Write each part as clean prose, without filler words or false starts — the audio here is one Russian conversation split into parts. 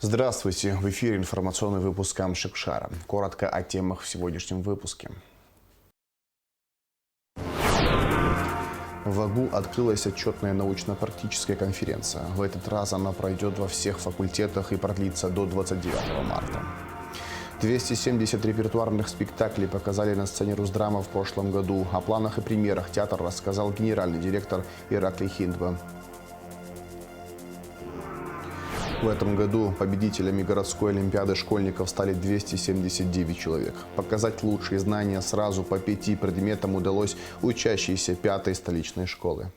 Здравствуйте! В эфире информационный выпуск Амшикшара. Коротко о темах в сегодняшнем выпуске. В АГУ открылась отчетная научно-практическая конференция. В этот раз она пройдет во всех факультетах и продлится до 29 марта. 270 репертуарных спектаклей показали на сцене Русдрама в прошлом году. О планах и премьерах театра рассказал генеральный директор Ираклий Хиндба. В этом году победителями городской олимпиады школьников стали 279 человек. Показать лучшие знания сразу по 5 предметам удалось учащейся 5-й столичной школы.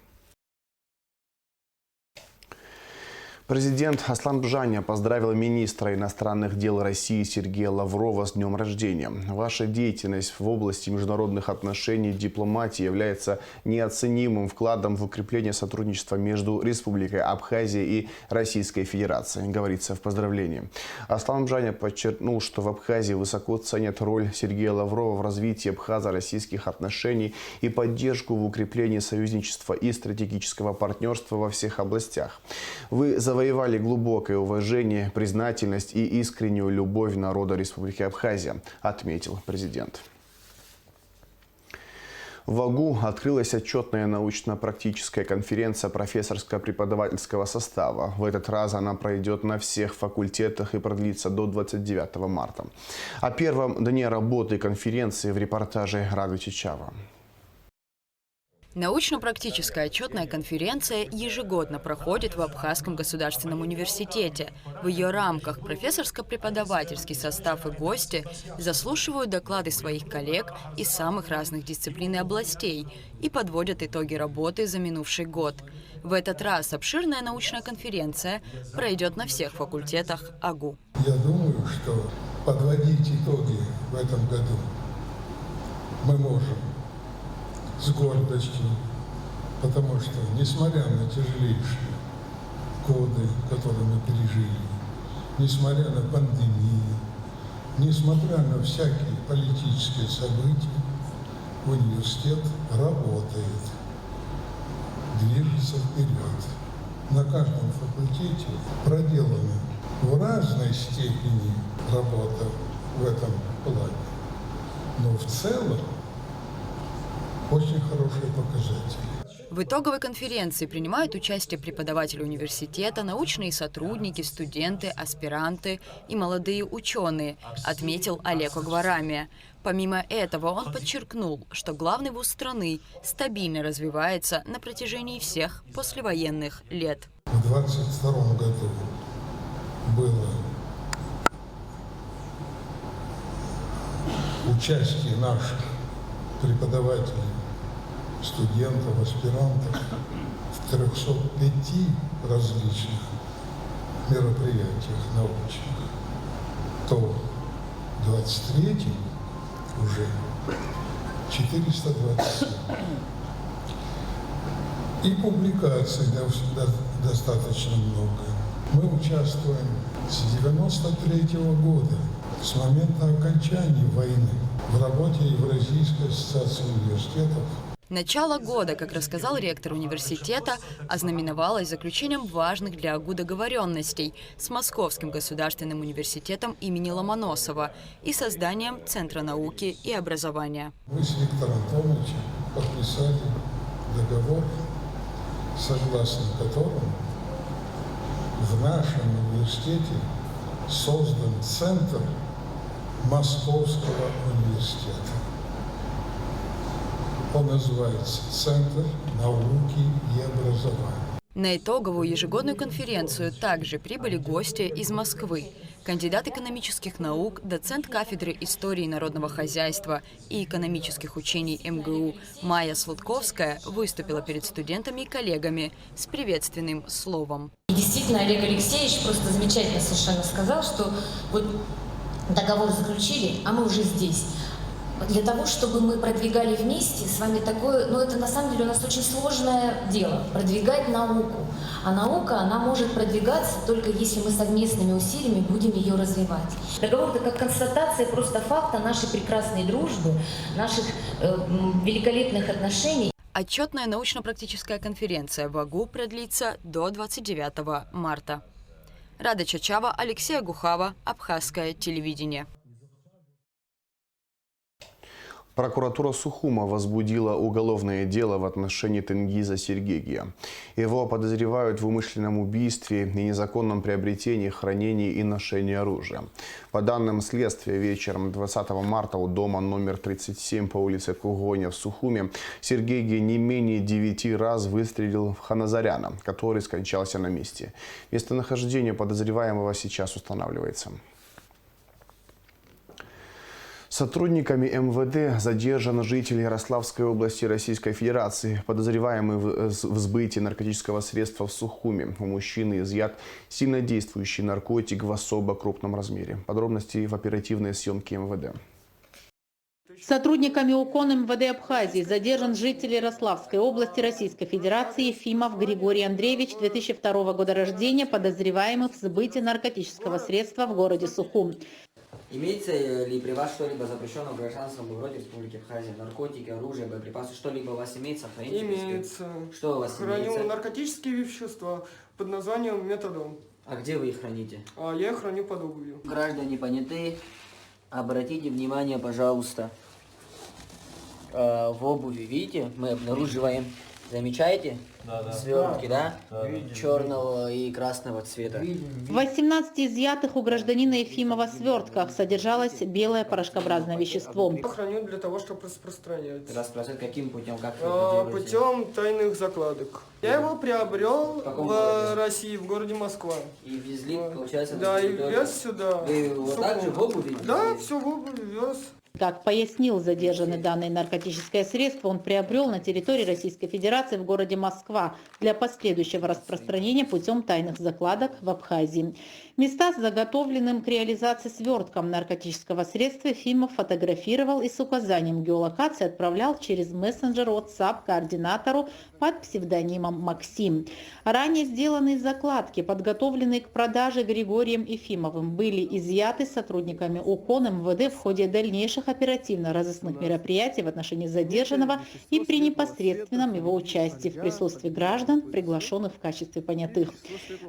Президент Аслан Бжаня поздравил министра иностранных дел России Сергея Лаврова с днем рождения. Ваша деятельность в области международных отношений и дипломатии является неоценимым вкладом в укрепление сотрудничества между Республикой Абхазия и Российской Федерацией, говорится в поздравлении. Аслан Бжаня подчеркнул, что в Абхазии высоко ценят роль Сергея Лаврова в развитии абхазо-российских отношений и поддержку в укреплении союзничества и стратегического партнерства во всех областях. Вы завоевали глубокое уважение, признательность и искреннюю любовь народа Республики Абхазия, отметил президент. В АГУ открылась отчетная научно-практическая конференция профессорско-преподавательского состава. В этот раз она пройдет на всех факультетах и продлится до 29 марта. О первом дне работы конференции в репортаже Рады Чичава. Научно-практическая отчетная конференция ежегодно проходит в Абхазском государственном университете. В ее рамках профессорско-преподавательский состав и гости заслушивают доклады своих коллег из самых разных дисциплин и областей и подводят итоги работы за минувший год. В этот раз обширная научная конференция пройдет на всех факультетах АГУ. Я думаю, что подводить итоги в этом году мы можем с гордостью, потому что, несмотря на тяжелейшие годы, которые мы пережили, несмотря на пандемию, несмотря на всякие политические события, университет работает, движется вперед. На каждом факультете проделана в разной степени работа в этом плане, но в целом очень хорошие показатели. В итоговой конференции принимают участие преподаватели университета, научные сотрудники, студенты, аспиранты и молодые ученые, отметил Олег Огварамия. Помимо этого, он подчеркнул, что главный вуз страны стабильно развивается на протяжении всех послевоенных лет. В 2022 году было участие наших преподавателей, студентов, аспирантов в 305 различных мероприятиях научных, то в 23-м уже 427. И публикаций достаточно много. Мы участвуем с 93-го года, с момента окончания войны, в работе Евразийской ассоциации университетов. Начало года, как рассказал ректор университета, ознаменовалось заключением важных для АГУ договоренностей с Московским государственным университетом имени Ломоносова и созданием Центра науки и образования. Мы с Виктором Антоновичем подписали договор, согласно которому в нашем университете создан Центр Московского университета. Он называется «Центр науки и образования». На итоговую ежегодную конференцию также прибыли гости из Москвы. Кандидат экономических наук, доцент кафедры истории народного хозяйства и экономических учений МГУ Майя Сладковская выступила перед студентами и коллегами с приветственным словом. И действительно, Олег Алексеевич просто замечательно совершенно сказал, что вот договор заключили, а мы уже здесь. Для того, чтобы мы продвигали вместе с вами такое, это на самом деле у нас очень сложное дело, продвигать науку. А наука, она может продвигаться только если мы совместными усилиями будем ее развивать. Договор – это как констатация просто факта нашей прекрасной дружбы, наших великолепных отношений. Отчетная научно-практическая конференция в АГУ продлится до 29 марта. Рада Чачава, Алексей Гухава, Абхазское телевидение. Прокуратура Сухума возбудила уголовное дело в отношении Тенгиза Сергегия. Его подозревают в умышленном убийстве и незаконном приобретении, хранении и ношении оружия. По данным следствия, вечером 20 марта у дома номер 37 по улице Кугоня в Сухуме Сергегий не менее 9 раз выстрелил в Ханазаряна, который скончался на месте. Местонахождение подозреваемого сейчас устанавливается. Сотрудниками МВД задержан житель Ярославской области Российской Федерации, подозреваемый в сбытии наркотического средства в Сухуме. У мужчины изъят сильнодействующий наркотик в особо крупном размере. Подробности в оперативной съемке МВД. Сотрудниками УКОН МВД Абхазии задержан житель Ярославской области Российской Федерации Ефимов Григорий Андреевич, 2002 года рождения, подозреваемый в сбытии наркотического средства в городе Сухум. Имеется ли при вас что-либо запрещенное в гражданском обороте Республики Абхазия? Наркотики, оружие, боеприпасы, что-либо у вас имеется? Имеется. Что у вас Храню имеется? наркотические вещества под названием метадон. А где вы их храните? Я их храню под обувью. Граждане понятые, обратите внимание, пожалуйста, в обуви, видите, мы обнаруживаем, замечаете? Свертки, да? Черного и красного цвета. В 18 изъятых у гражданина Ефимова свертках содержалось белое порошкообразное вещество. Я храню для того, чтобы распространять. Распространять каким путем, как вы это делаете? Путем тайных закладок. Я его приобрел каком в городе? России, в городе Москва. И везли, получается, Да, на и территорию. вез сюда. Вы вот так же в обуви? Да, все в обуви вез. Как пояснил задержанный данное наркотическое средство, он приобрел на территории Российской Федерации в городе Москва для последующего распространения путем тайных закладок в Абхазии. Места с заготовленным к реализации свертком наркотического средства Ефимов фотографировал и с указанием геолокации отправлял через мессенджер WhatsApp координатору под псевдонимом Максим. Ранее сделанные закладки, подготовленные к продаже Григорием Ефимовым, были изъяты сотрудниками УКОН МВД в ходе дальнейших оперативно-розыскных мероприятий в отношении задержанного и при непосредственном его участии в присутствии граждан, приглашенных в качестве понятых.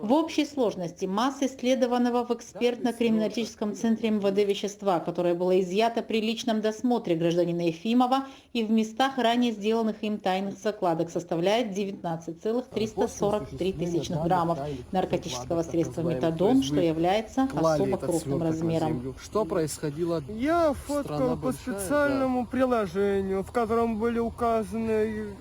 В общей сложности масса исследованного в экспертно-криминалистическом центре МВД вещества, которое было изъято при личном досмотре гражданина Ефимова и в местах ранее сделанных им тайных закладок, составляет 19,343 тысячных граммов наркотического средства метадон, что является особо крупным размером. Что происходило? Я фоткал по специальному приложению, в котором были указаны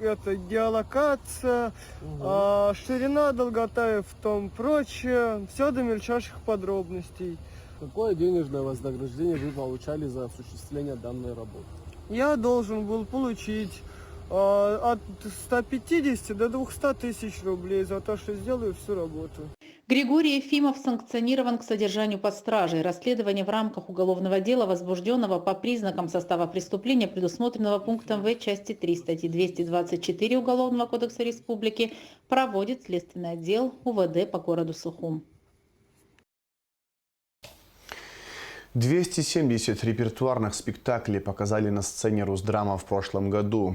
геолокация, ширина, долгота и в том прочее, все до мельчайших подробностей. Какое денежное вознаграждение вы получали за осуществление данной работы? Я должен был получить от 150 до 200 тысяч рублей за то, что сделаю всю работу. Григорий Ефимов санкционирован к содержанию под стражей. Расследование в рамках уголовного дела, возбужденного по признакам состава преступления, предусмотренного пунктом В части 3 статьи 224 Уголовного кодекса Республики, проводит следственный отдел УВД по городу Сухум. 270 репертуарных спектаклей показали на сцене Русдрама в прошлом году.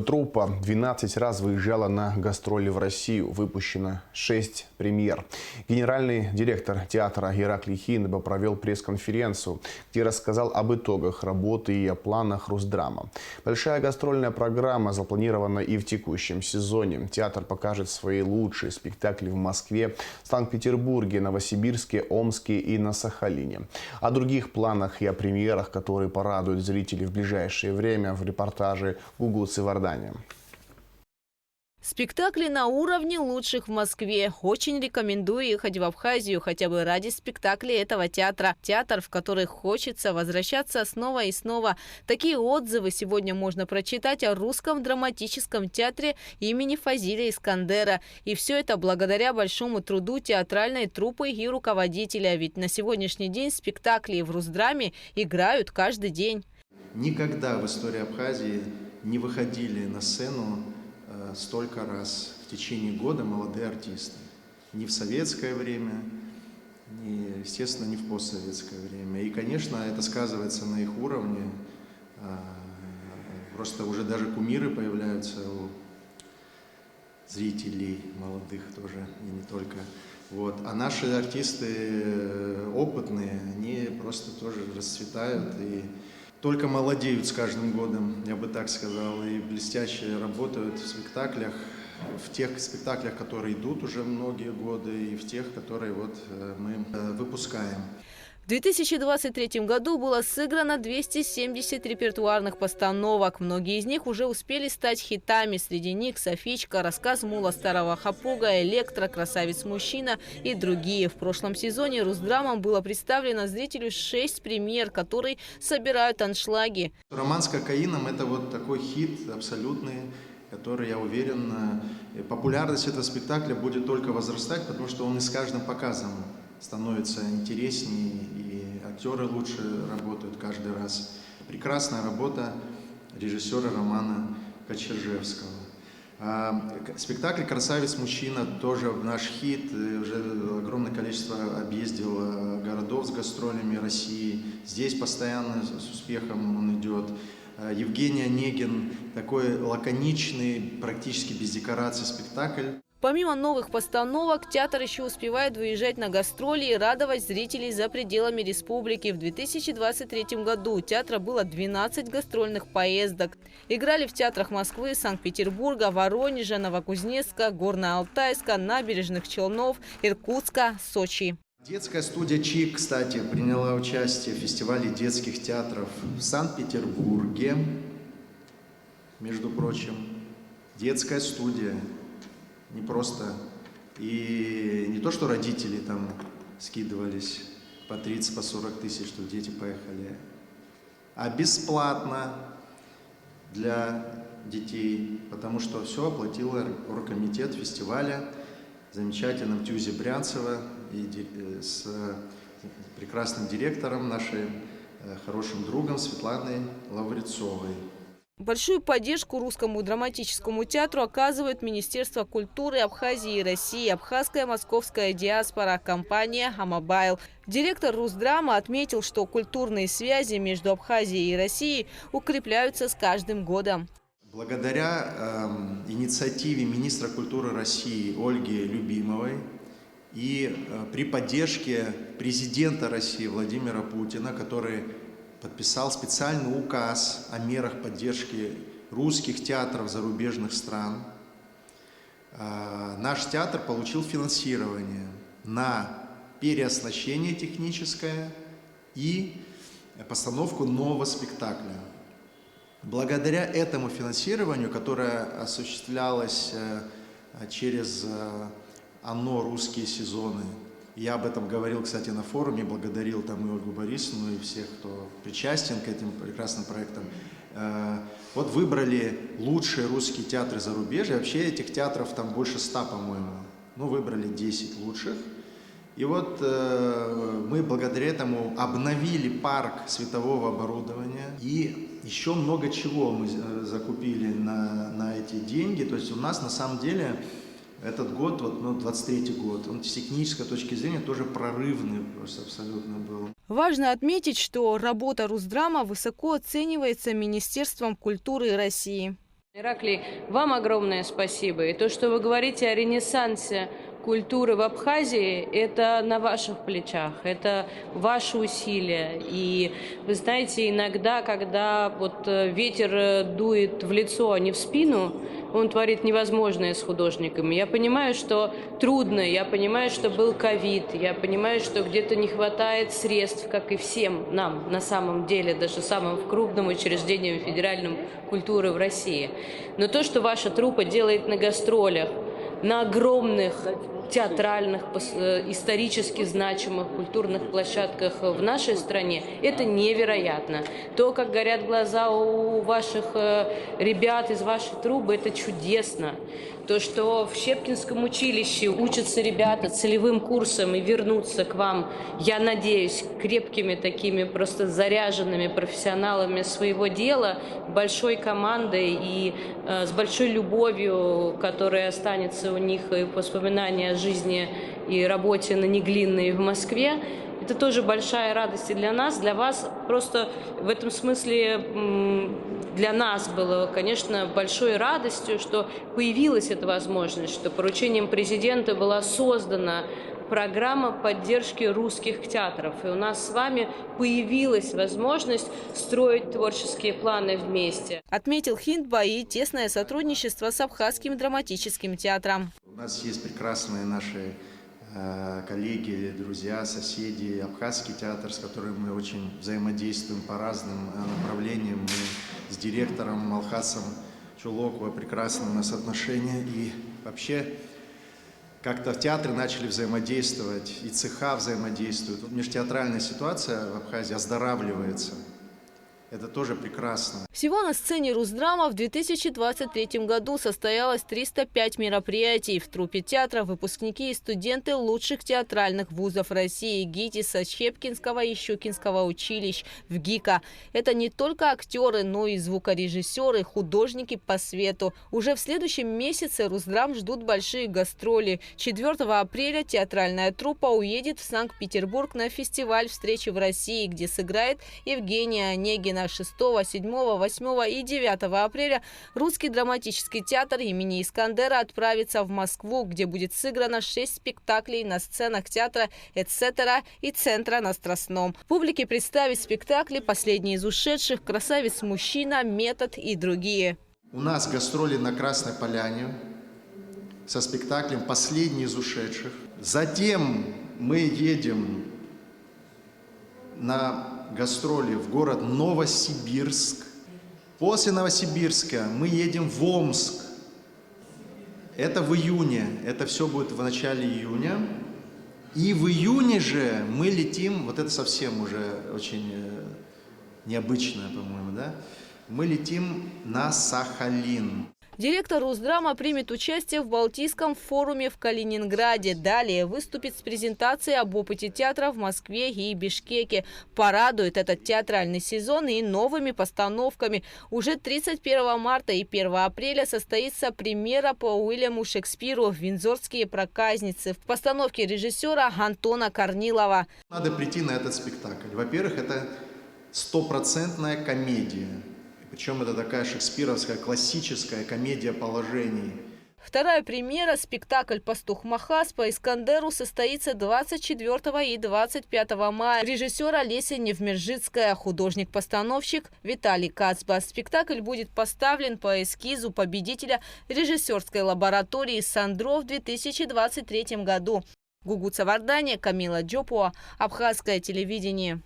Труппа 12 раз выезжала на гастроли в Россию. Выпущено 6 премьер. Генеральный директор театра Ираклий Хинеба провел пресс-конференцию, где рассказал об итогах работы и о планах Русдрама. Большая гастрольная программа запланирована и в текущем сезоне. Театр покажет свои лучшие спектакли в Москве, Санкт-Петербурге, Новосибирске, Омске и на Сахалине. О других планах и о премьерах, которые порадуют зрителей в ближайшее время, в репортаже Гугуцы Вардани. Спектакли на уровне лучших в Москве. Очень рекомендую ехать в Абхазию хотя бы ради спектаклей этого театра. Театр, в который хочется возвращаться снова и снова. Такие отзывы сегодня можно прочитать о русском драматическом театре имени Фазиля Искандера. И все это благодаря большому труду театральной труппы и руководителя. Ведь на сегодняшний день спектакли в Русдраме играют каждый день. Никогда в истории Абхазии не выходили на сцену столько раз в течение года молодые артисты. Ни в советское время, ни, естественно, не в постсоветское время. И, конечно, это сказывается на их уровне. Просто уже даже кумиры появляются у зрителей молодых тоже, и не только. Вот. А наши артисты опытные, они просто тоже расцветают и только молодеют с каждым годом, я бы так сказал, и блестяще работают в спектаклях, в тех спектаклях, которые идут уже многие годы, и в тех, которые вот мы выпускаем. В 2023 году было сыграно 270 репертуарных постановок. Многие из них уже успели стать хитами. Среди них «Софичка», «Рассказ мула старого хапуга», «Электро», «Красавец-мужчина» и другие. В прошлом сезоне Русдрамом было представлено зрителю 6 премьер, которые собирают аншлаги. «Роман с кокаином» – это вот такой хит абсолютный, который, я уверен, популярность этого спектакля будет только возрастать, потому что он и с каждым показом становится интереснее, и актеры лучше работают каждый раз. Прекрасная работа режиссера Романа Кочержевского. Спектакль «Красавец-мужчина» тоже наш хит, уже огромное количество объездил городов с гастролями России. Здесь постоянно с успехом он идет. Евгений Онегин, такой лаконичный, практически без декораций спектакль. Помимо новых постановок, театр еще успевает выезжать на гастроли и радовать зрителей за пределами республики. В 2023 году у театра было 12 гастрольных поездок. Играли в театрах Москвы, Санкт-Петербурга, Воронежа, Новокузнецка, Горно-Алтайска, Набережных Челнов, Иркутска, Сочи. Детская студия «Чик», кстати, приняла участие в фестивале детских театров в Санкт-Петербурге. Между прочим, детская студия. Не просто. И не то, что родители там скидывались по 30-40 тысяч, чтобы дети поехали, а бесплатно для детей, потому что все оплатил оргкомитет фестиваля замечательным Тюзе Брянцева и с прекрасным директором, нашим хорошим другом Светланой Лаврецовой. Большую поддержку русскому драматическому театру оказывает Министерство культуры Абхазии и России, абхазская московская диаспора, компания «Амобайл». Директор Русдрама отметил, что культурные связи между Абхазией и Россией укрепляются с каждым годом. Благодаря инициативе министра культуры России Ольги Любимовой и при поддержке президента России Владимира Путина, который подписал специальный указ о мерах поддержки русских театров зарубежных стран, наш театр получил финансирование на переоснащение техническое и постановку нового спектакля. Благодаря этому финансированию, которое осуществлялось через ОНО «Русские сезоны», я об этом говорил, кстати, на форуме, благодарил там и Ольгу Борисовну, и всех, кто причастен к этим прекрасным проектам. Вот выбрали лучшие русские театры зарубежья. Вообще этих театров там больше 100, по-моему. Ну, выбрали 10 лучших. И вот мы благодаря этому обновили парк светового оборудования. И еще много чего мы закупили на эти деньги. То есть у нас на самом деле этот год, вот, 23-й год, он с технической точки зрения тоже прорывный просто абсолютно был. Важно отметить, что работа Русдрама высоко оценивается Министерством культуры России. Ираклий, вам огромное спасибо. И то, что вы говорите о ренессансе культуры в Абхазии, это на ваших плечах, это ваши усилия. И вы знаете, иногда, когда вот ветер дует в лицо, а не в спину, он творит невозможное с художниками. Я понимаю, что трудно, я понимаю, что был ковид, я понимаю, что где-то не хватает средств, как и всем нам, на самом деле, даже самым крупным учреждениям федеральной культуры в России. Но то, что ваша труппа делает на гастролях, на огромных театральных, исторически значимых культурных площадках в нашей стране, это невероятно. То, как горят глаза у ваших ребят из вашей труппы, это чудесно. То, что в Щепкинском училище учатся ребята целевым курсом и вернутся к вам, я надеюсь, крепкими такими просто заряженными профессионалами своего дела, большой командой и с большой любовью, которая останется у них и воспоминания о жизни и работе на Неглинной в Москве. Это тоже большая радость и для нас, для вас. Просто в этом смысле для нас было, конечно, большой радостью, что появилась эта возможность, что поручением президента была создана программа поддержки русских театров. И у нас с вами появилась возможность строить творческие планы вместе. Отметил Хиндбай и тесное сотрудничество с Абхазским драматическим театром. У нас есть прекрасные наши коллеги, друзья, соседи, Абхазский театр, с которым мы очень взаимодействуем по разным направлениям. Мы с директором Малхасом Чулокова прекрасные у нас отношения. И вообще как-то в театре начали взаимодействовать, и цеха взаимодействуют. Межтеатральная ситуация в Абхазии оздоравливается. Это тоже прекрасно. Всего на сцене Русдрама в 2023 году состоялось 305 мероприятий. В труппе театра выпускники и студенты лучших театральных вузов России ГИТИСа, Щепкинского и Щукинского училищ, в ГИКа. Это не только актеры, но и звукорежиссеры, художники по свету. Уже в следующем месяце Русдрам ждут большие гастроли. 4 апреля театральная труппа уедет в Санкт-Петербург на фестиваль «Встречи в России», где сыграет Евгения Онегина. 6, 7, 8 и 9 апреля Русский драматический театр имени Искандера отправится в Москву, где будет сыграно 6 спектаклей на сценах театра «Эцетера» и Центра на Страстном. Публике представить спектакли «Последний из ушедших», «Красавец-мужчина», «Метод» и другие. У нас гастроли на Красной Поляне со спектаклем «Последний из ушедших». Затем мы едем на гастроли в город Новосибирск. После Новосибирска мы едем в Омск. Это в июне. Это все будет в начале июня. И в июне же мы летим, вот это совсем уже очень необычно, по-моему, да? Мы летим на Сахалин. Директор Русдрама примет участие в Балтийском форуме в Калининграде. Далее выступит с презентацией об опыте театра в Москве и Бишкеке. Порадует этот театральный сезон и новыми постановками. Уже 31 марта и 1 апреля состоится премьера по Уильяму Шекспиру «Виндзорские проказницы» в постановке режиссера Антона Корнилова. Надо прийти на этот спектакль. Во-первых, это стопроцентная комедия. Причем это такая шекспировская классическая комедия положений. Вторая премьера, спектакль «Пастух Махас» по Искандеру, состоится 24 и 25 мая. Режиссер Олеся Невмержицкая, художник-постановщик Виталий Кацба. Спектакль будет поставлен по эскизу победителя режиссерской лаборатории «Сандро» в 2023 году. Гугу Цавардане, Камила Джопуа, Абхазское телевидение.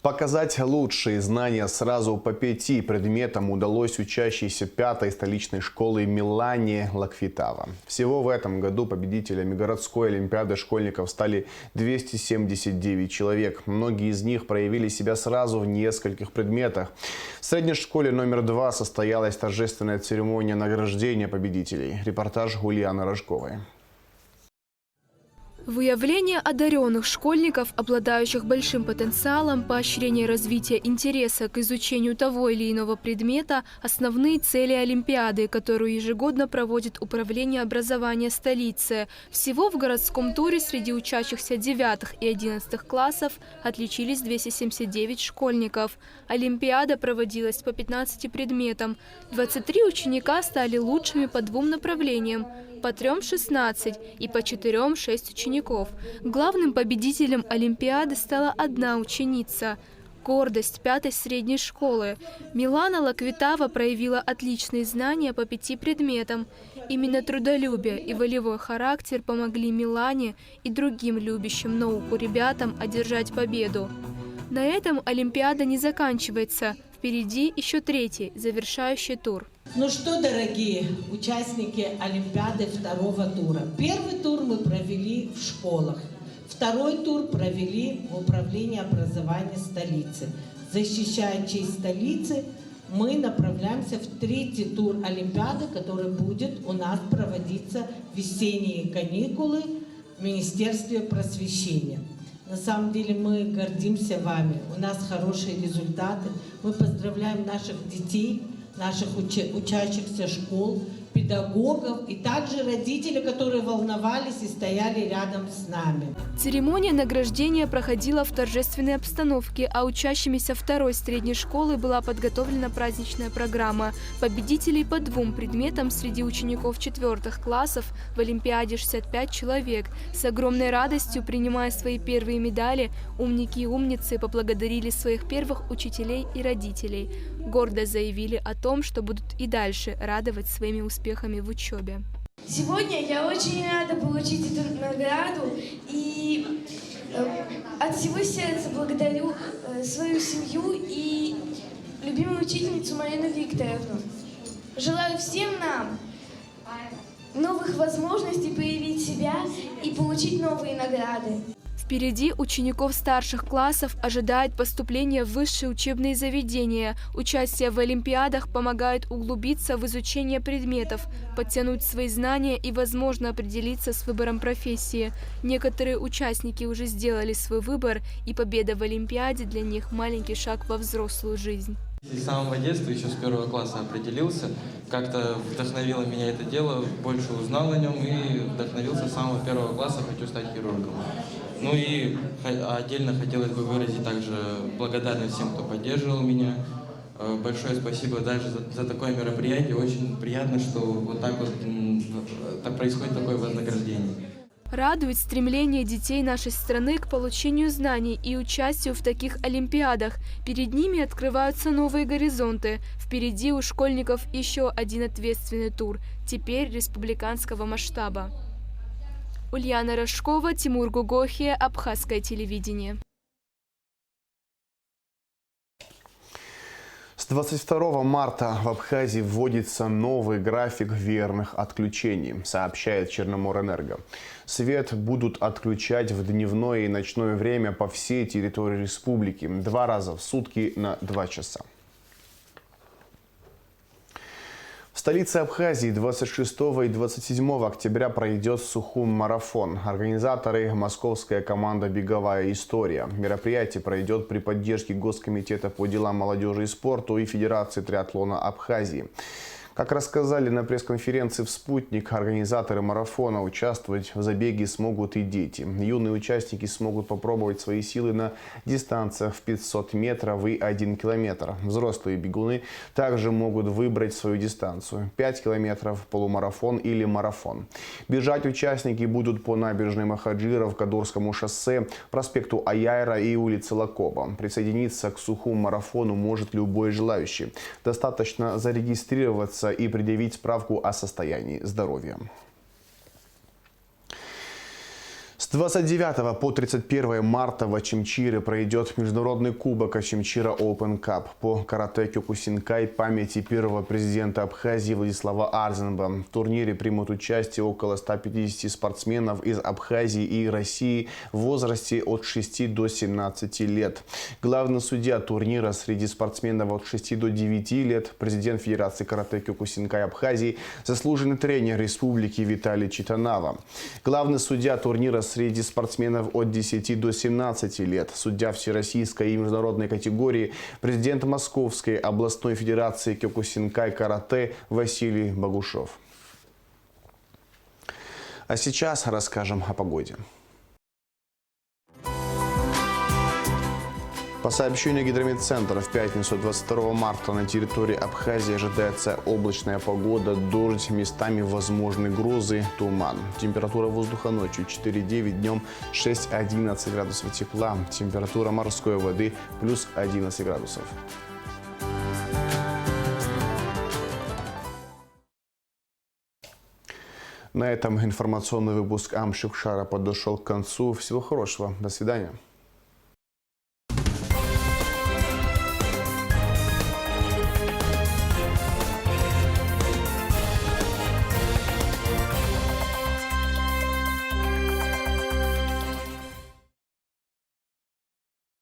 Показать лучшие знания сразу по 5 предметам удалось учащейся 5-й столичной школы Милане Лаквитава. Всего в этом году победителями городской олимпиады школьников стали 279 человек. Многие из них проявили себя сразу в нескольких предметах. В средней школе номер 2 состоялась торжественная церемония награждения победителей. Репортаж Ульяны Рожковой. Выявление одаренных школьников, обладающих большим потенциалом, поощрение развития интереса к изучению того или иного предмета – основные цели Олимпиады, которую ежегодно проводит Управление образования столицы. Всего в городском туре среди учащихся 9 и 11 классов отличились 279 школьников. Олимпиада проводилась по 15 предметам. 23 ученика стали лучшими по 2 направлениям. По 3 – 16 и по 4 – 6 учеников. Главным победителем Олимпиады стала одна ученица. Гордость 5-й средней школы. Милана Лаквитава проявила отличные знания по 5 предметам. Именно трудолюбие и волевой характер помогли Милане и другим любящим науку ребятам одержать победу. На этом Олимпиада не заканчивается. Впереди еще 3-й, завершающий тур. Ну что, дорогие участники Олимпиады 2-го тура. Первый тур мы провели в школах. Второй тур провели в Управлении образования столицы. Защищая честь столицы, мы направляемся в 3-й тур Олимпиады, который будет у нас проводиться в весенние каникулы в Министерстве просвещения. На самом деле мы гордимся вами, у нас хорошие результаты. Мы поздравляем наших детей, наших учащихся школ. педагогов и также родители, которые волновались и стояли рядом с нами. Церемония награждения проходила в торжественной обстановке, а учащимися второй средней школы была подготовлена праздничная программа. Победителей по 2 предметам среди учеников 4 классов в Олимпиаде 65 человек. С огромной радостью, принимая свои первые медали, умники и умницы поблагодарили своих первых учителей и родителей. Гордо заявили о том, что будут и дальше радовать своими успехами в учебе. Сегодня я очень рада получить эту награду и от всего сердца благодарю свою семью и любимую учительницу Марину Викторовну. Желаю всем нам новых возможностей проявить себя и получить новые награды. Впереди учеников старших классов ожидает поступление в высшие учебные заведения. Участие в олимпиадах помогает углубиться в изучение предметов, подтянуть свои знания и, возможно, определиться с выбором профессии. Некоторые участники уже сделали свой выбор, и победа в олимпиаде для них маленький шаг во взрослую жизнь. С самого детства, еще с 1 класса определился, как-то вдохновило меня это дело, больше узнал о нем и вдохновился с самого 1 класса, хочу стать хирургом. Ну и отдельно хотелось бы выразить также благодарность всем, кто поддерживал меня. Большое спасибо даже за такое мероприятие. Очень приятно, что вот так вот происходит такое вознаграждение. Радует стремление детей нашей страны к получению знаний и участию в таких олимпиадах. Перед ними открываются новые горизонты. Впереди у школьников еще один ответственный тур, теперь республиканского масштаба. Ульяна Рожкова, Тимур Гугохия, Абхазское телевидение. С 22 марта в Абхазии вводится новый график верных отключений, сообщает Черноморэнерго. Свет будут отключать в дневное и ночное время по всей территории республики 2 раза в сутки на 2 часа. В столице Абхазии 26 и 27 октября пройдет Сухум-марафон. Организаторы – московская команда «Беговая история». Мероприятие пройдет при поддержке Госкомитета по делам молодежи и спорту и Федерации триатлона Абхазии. Как рассказали на пресс-конференции в «Спутник», организаторы марафона, участвовать в забеге смогут и дети. Юные участники смогут попробовать свои силы на дистанциях в 500 метров и 1 километр. Взрослые бегуны также могут выбрать свою дистанцию – 5 километров, полумарафон или марафон. Бежать участники будут по набережной Махаджиров, Кадурскому шоссе, проспекту Аяйра и улице Лакоба. Присоединиться к Сухум-марафону может любой желающий. Достаточно зарегистрироваться и предъявить справку о состоянии здоровья. С 29 по 31 марта в Очимчире пройдет международный кубок Очимчира Open Cup по карате Кёкусинкай памяти первого президента Абхазии Владислава Арзенба. В турнире примут участие около 150 спортсменов из Абхазии и России в возрасте от 6 до 17 лет. Главный судья турнира среди спортсменов от 6 до 9 лет, президент Федерации карате Кёкусинкай Абхазии, заслуженный тренер республики Виталий Читанава. Главный судья турнира среди спортсменов от 10 до 17 лет, судья всероссийской и международной категории, президент Московской областной федерации Кёкусинкай карате Василий Богушев. А сейчас расскажем о погоде. По сообщению Гидрометцентра, в пятницу 22 марта на территории Абхазии ожидается облачная погода, дождь, местами возможны грозы, туман. Температура воздуха ночью 4-9, днем 6-11 градусов тепла. Температура морской воды плюс 11 градусов. На этом информационный выпуск Амшукшара подошел к концу. Всего хорошего. До свидания.